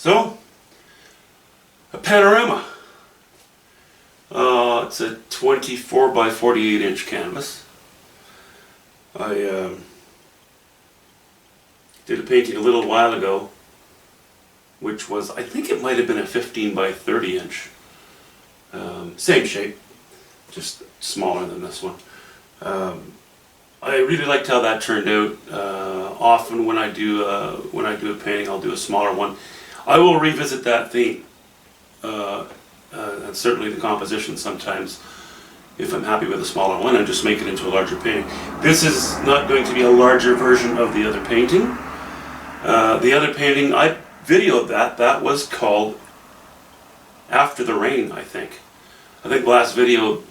So, a panorama. It's a 24 by 48 inch canvas. I did a painting a little while ago, which was, I think it might have been a 15 by 30 inch. Same shape, just smaller than this one. I really liked how that turned out. Often when I do a painting, I'll do a smaller one. I will revisit that theme, and certainly the composition sometimes. If I'm happy with a smaller one, and just make it into a larger painting. This is not going to be a larger version of the other painting. The other painting, I videoed that. That was called After the Rain, I think. I think the last video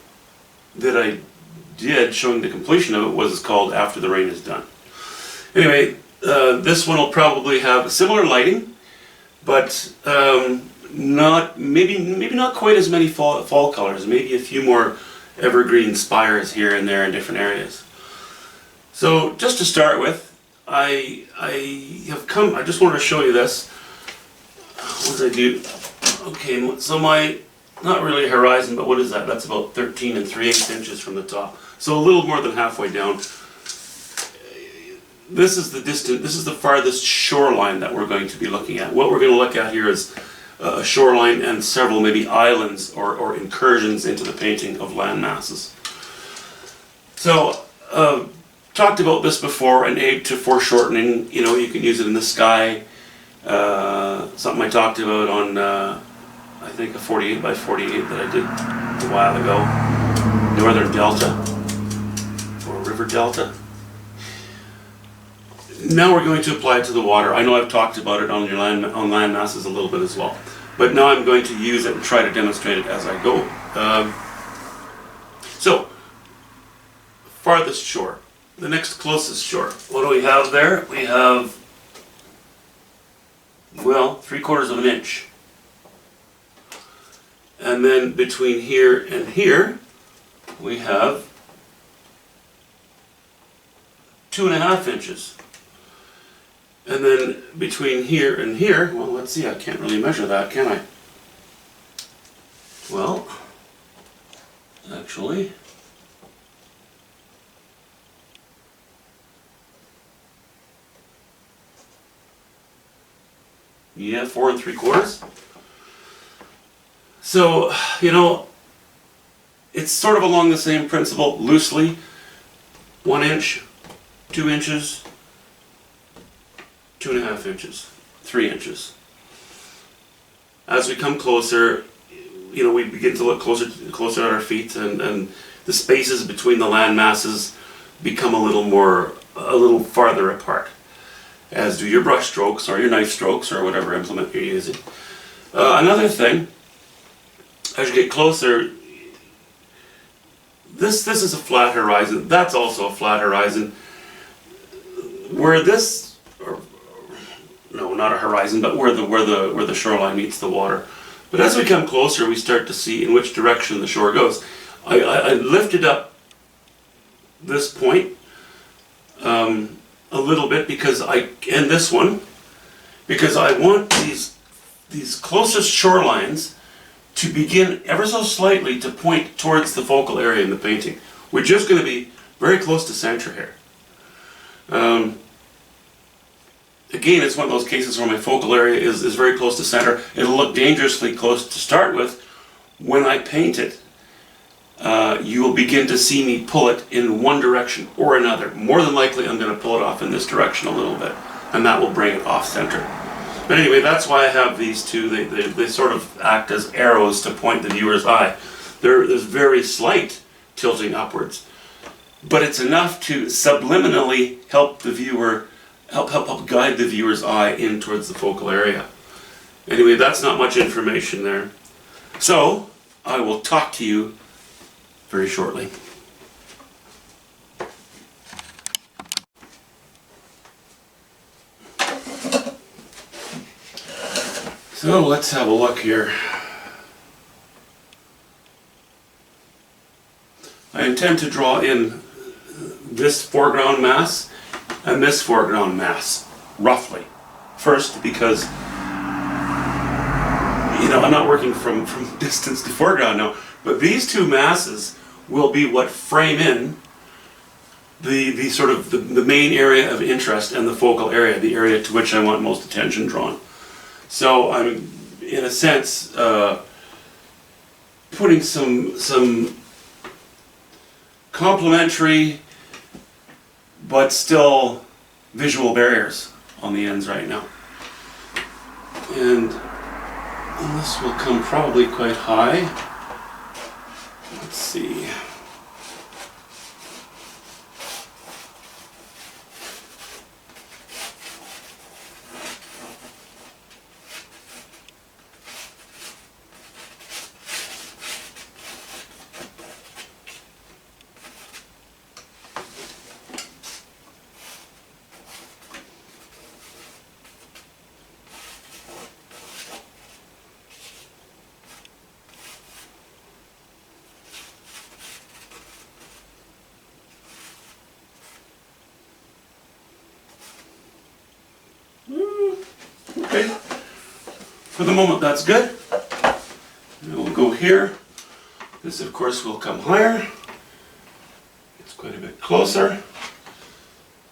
that I did showing the completion of it was called After the Rain is Done. Anyway, this one will probably have similar lighting, but maybe not quite as many fall colors. Maybe a few more evergreen spires here and there in different areas. So just to start with, I just wanted to show you this. What did I do? Okay, so my, not really horizon, but what is that? That's about 13 3/8 inches from the top. So a little more than halfway down. This is the farthest shoreline that we're going to be looking at. What we're going to look at here is a shoreline and several maybe islands or incursions into the painting of land masses. So, talked about this before, an aid to foreshortening. You know, you can use it in the sky. Something I talked about on, I think, a 48 by 48 that I did a while ago. Northern Delta, or River Delta. Now we're going to apply it to the water. I know I've talked about it on land masses a little bit as well, but now I'm going to use it and try to demonstrate it as I go. So, farthest shore, the next closest shore. What do we have there? We have, well, 3/4 of an inch. And then between here and here, we have 2.5 inches. And then between here and here, well, let's see, I can't really measure that, can I? Well, actually, yeah, 4 3/4. So, you know, it's sort of along the same principle, loosely. 1 inch, 2 inches, 2.5 inches, 3 inches. As we come closer, you know, we begin to look closer at our feet, and the spaces between the land masses become a little farther apart, as do your brush strokes or your knife strokes or whatever implement you're using. Another thing, as you get closer, this is a flat horizon. That's also a flat horizon. Where this, no, not a horizon, but where the shoreline meets the water. But as we come closer, we start to see in which direction the shore goes. I lifted up this point a little bit because and this one, because I want these closest shorelines to begin ever so slightly to point towards the focal area in the painting. We're just going to be very close to center here. Again, it's one of those cases where my focal area is very close to center. It'll look dangerously close to start with. When I paint it, you will begin to see me pull it in one direction or another. More than likely, I'm going to pull it off in this direction a little bit, and that will bring it off center. But anyway, that's why I have these two. They sort of act as arrows to point the viewer's eye. There's very slight tilting upwards, but it's enough to subliminally help the viewer, help guide the viewer's eye in towards the focal area. Anyway, that's not much information there. So, I will talk to you very shortly. So, let's have a look here. I intend to draw in this foreground mass and this foreground mass, roughly. First, because I'm not working from distance to foreground now, but these two masses will be what frame in the sort of the main area of interest and the focal area, the area to which I want most attention drawn. So I'm, in a sense, putting some complementary but still visual barriers on the ends right now. And this will come probably quite high. Let's see. Okay, for the moment that's good. And we'll go here. This of course will come higher. It's quite a bit closer.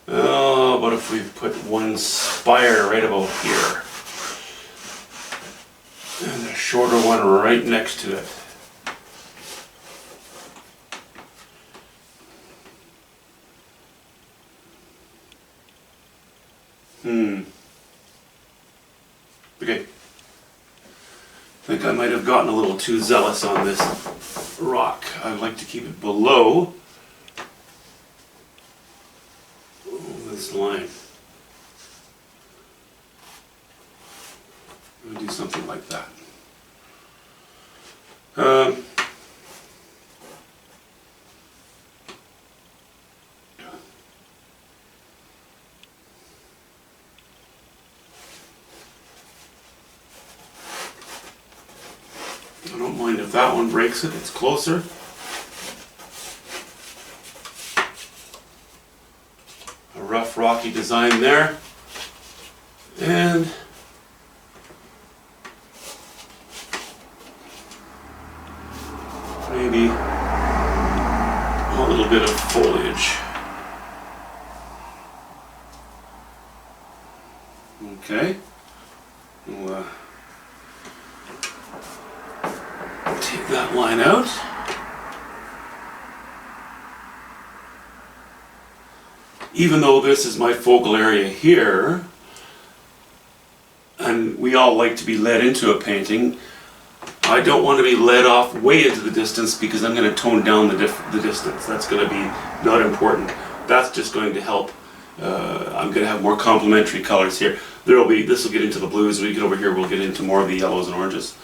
What if we put one spire right about here? And a shorter one right next to it. Okay. I think I might have gotten a little too zealous on this rock. I'd like to keep it below this line. I'm going to do something like that. I don't mind if that one breaks it, it's closer. A rough rocky design there. And maybe a little bit of foliage. Okay. We'll take that line out. Even though this is my focal area here, and we all like to be led into a painting, I don't want to be led off way into the distance because I'm going to tone down the distance. That's going to be not important. That's just going to help. I'm going to have more complementary colors here. This will get into the blues. When we get over here, we'll get into more of the yellows and oranges.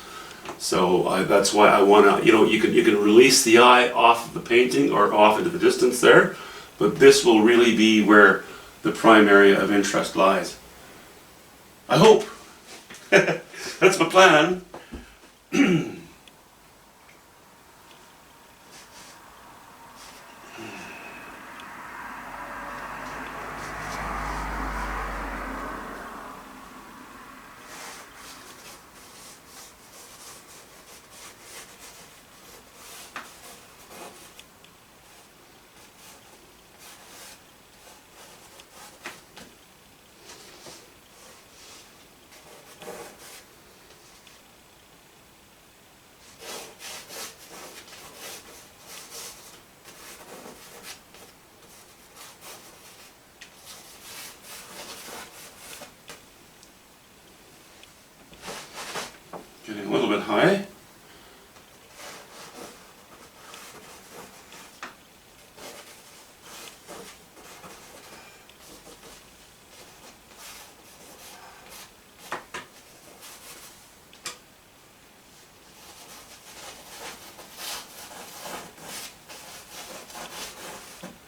So that's why I want to, you can release the eye off of the painting or off into the distance there, but this will really be where the prime area of interest lies. I hope. That's my plan. Getting a little bit high.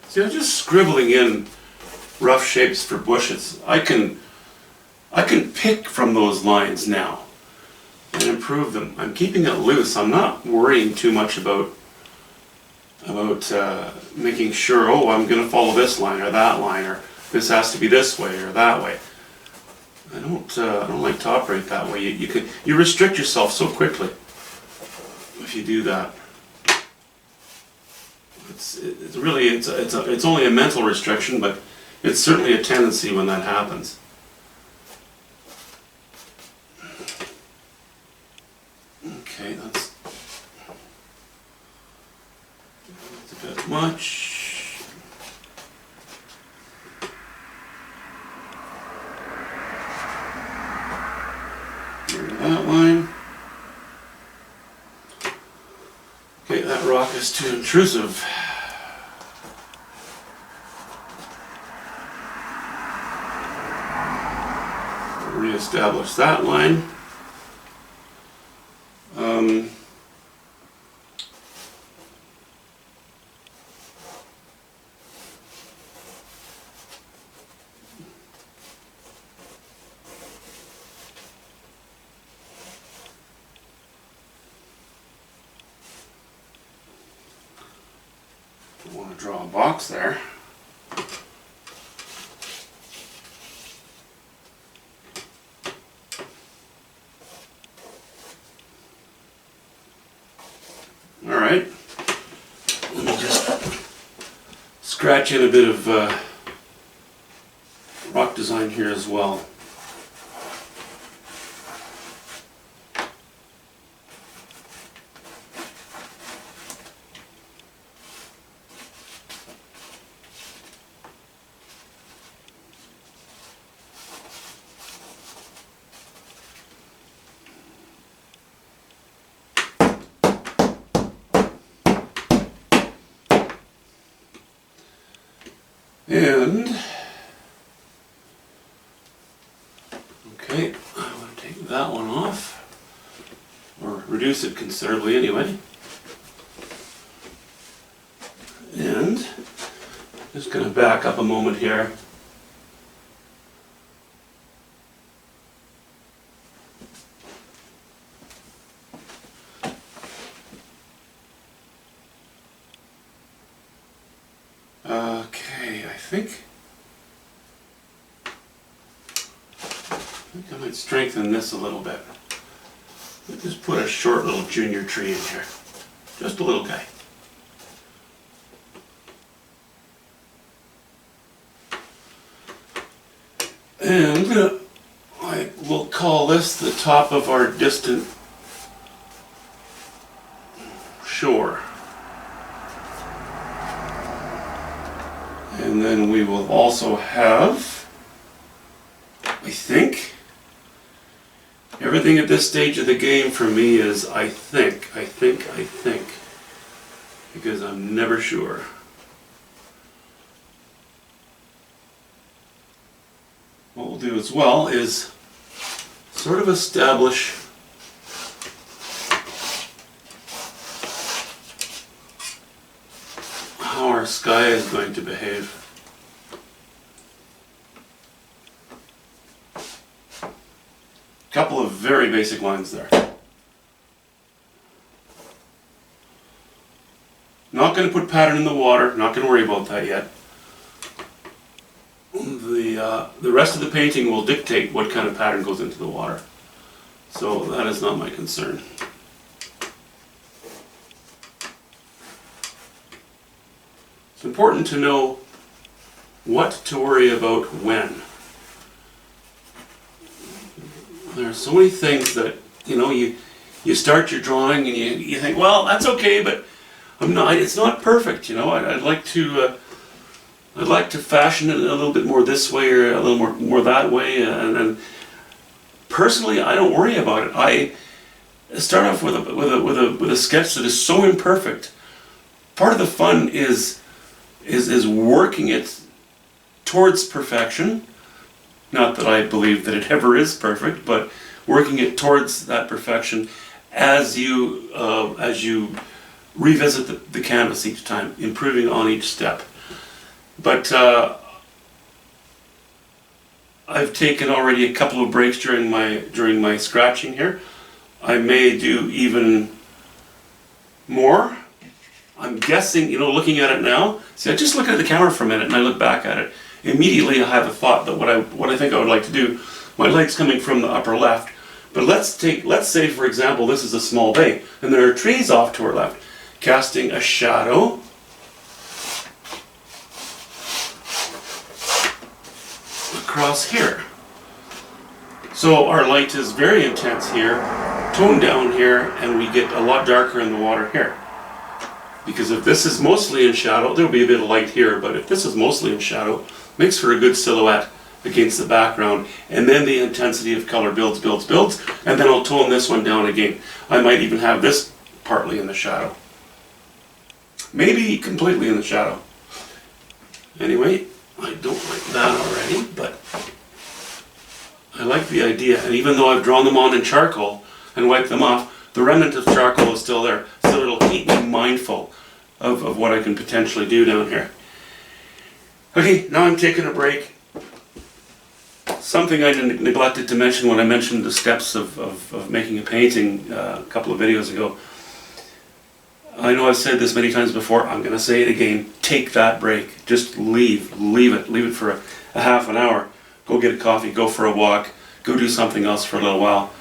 See, I'm just scribbling in rough shapes for bushes. I can pick from those lines now and improve them. I'm keeping it loose. I'm not worrying too much about making sure, oh, I'm going to follow this line or that line, or this has to be this way or that way. I don't like to operate that way. You restrict yourself so quickly if you do that. It's only a mental restriction, but it's certainly a tendency when that happens. Okay, that's a bit much. That line. Okay, that rock is too intrusive. Reestablish that line. I want to draw a box there. All right. Let me just scratch in a bit of rock design here as well. And, okay, I want to take that one off, or reduce it considerably anyway. And, just going to back up a moment here. Okay, I think I might strengthen this a little bit. Let's just put a short little junior tree in here. Just a little guy. And I will call this the top of our distant shore. And then we will also have, I think, everything at this stage of the game for me is I think, because I'm never sure. What we'll do as well is sort of establish how our sky is going to behave. Couple of very basic lines there. Not going to put pattern in the water, not going to worry about that yet. The rest of the painting will dictate what kind of pattern goes into the water. So that is not my concern. It's important to know what to worry about when. There are so many things that, you start your drawing and you think, well, that's okay, but it's not perfect, I'd like to fashion it a little bit more this way or a little more that way, and personally, I don't worry about it. I start off with a sketch that is so imperfect. Part of the fun is working it towards perfection. Not that I believe that it ever is perfect, but working it towards that perfection as you revisit the canvas each time, improving on each step. But I've taken already a couple of breaks during my scratching here. I may do even more. I'm guessing, looking at it now. See, I just look at the camera for a minute and I look back at it. Immediately I have a thought that what I think I would like to do. My light's coming from the upper left. But let's say for example this is a small bay and there are trees off to our left, casting a shadow across here. So our light is very intense here, toned down here, and we get a lot darker in the water here. Because if this is mostly in shadow, there'll be a bit of light here, but if this is mostly in shadow, it makes for a good silhouette against the background, and then the intensity of color builds, and then I'll tone this one down again. I might even have this partly in the shadow. Maybe completely in the shadow. Anyway, I don't like that already, but I like the idea, and even though I've drawn them on in charcoal and wiped them off, the remnant of charcoal is still there, so it'll keep me mindful of what I can potentially do down here. Okay, now I'm taking a break. Something I neglected to mention when I mentioned the steps of making a painting a couple of videos ago. I know I've said this many times before, I'm going to say it again, take that break. Just leave it for a half an hour. Go get a coffee, go for a walk, go do something else for a little while.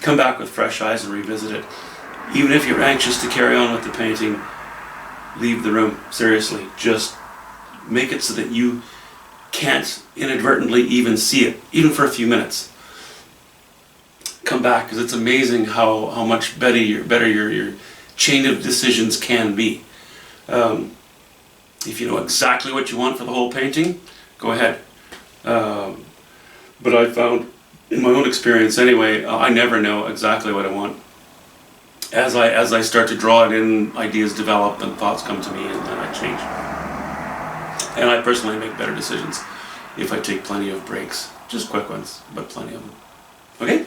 Come back with fresh eyes and revisit it. Even if you're anxious to carry on with the painting, leave the room. Seriously, just make it so that you can't inadvertently even see it, even for a few minutes. Come back, because it's amazing how much better your chain of decisions can be. If you know exactly what you want for the whole painting, go ahead. But I found, in my own experience anyway, I never know exactly what I want. As I start to draw it in, ideas develop and thoughts come to me, and then I change. And I personally make better decisions if I take plenty of breaks. Just quick ones, but plenty of them. Okay?